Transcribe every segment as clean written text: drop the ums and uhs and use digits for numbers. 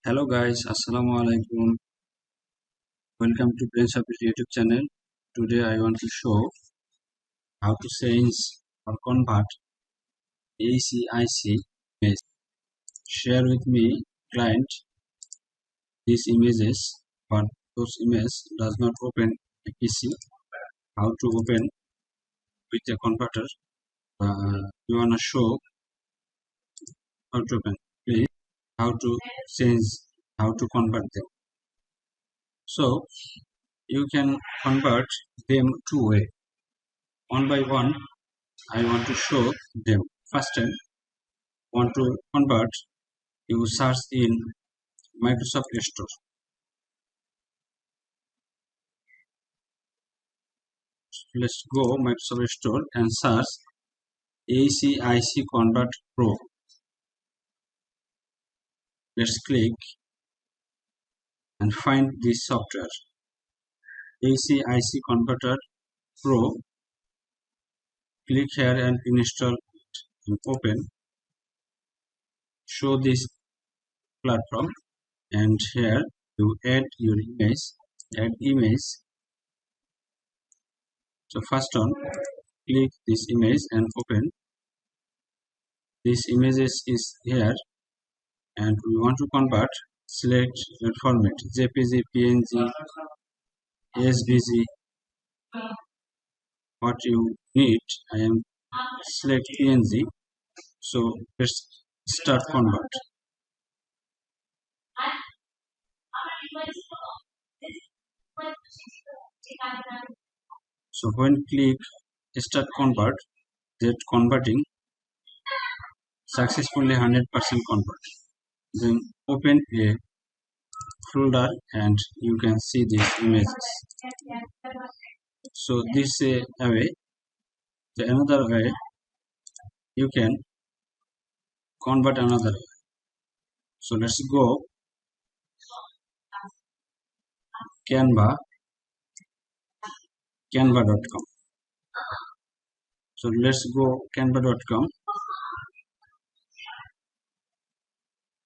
Hello guys, Assalamu alaikum. Welcome to Brainsoftbd YouTube channel. Today I want to show how to change or convert HEIC image. Share with me client these images, but those images does not open a PC. How to open with a converter? You wanna show how to open? Please, how to change, how to convert them. So you can convert them two way. One by one, I want to show them. First time, want to convert, you search in Microsoft Store. Let's go Microsoft Store and search HEIC Convert Pro. Let's click and find this software. HEIC Converter Pro. Click here and install it and open. Show this platform and here you add your image. Add image. So first on, click this image and open. This images is here and we want to convert. Select your format JPG, PNG, SVG, what you need. I am select PNG. So let's start convert. So when click start convert, that converting successfully 100% convert. Then open a folder and you can see these images. So this a way. The another way you can convert another way. So let's go canva.com. So let's go canva.com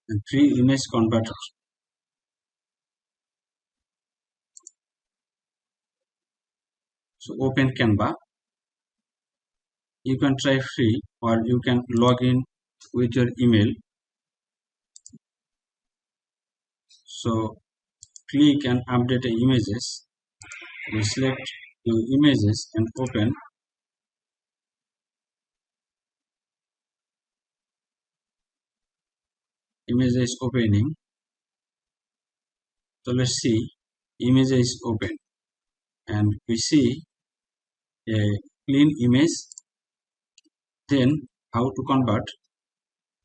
and free image converter. So open Canva. You can try free or you can log in with your email. So click and update the images. You select your images and open. Images opening. So let's see, image is open and we see a clean image. Then how to convert?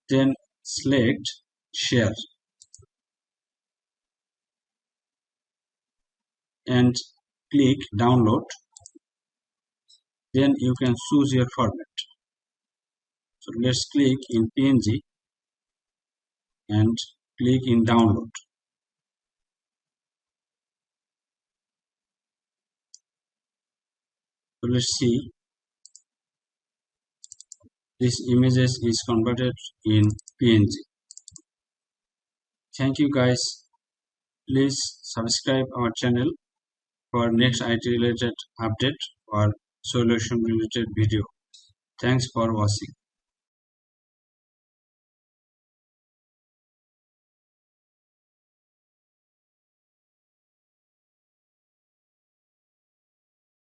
Then select share and click download. Then you can choose your format. So let's click in PNG and click in download. So let's see, this images is converted in PNG. Thank you guys. Please subscribe our channel for next IT related update or solution related video. Thanks for watching.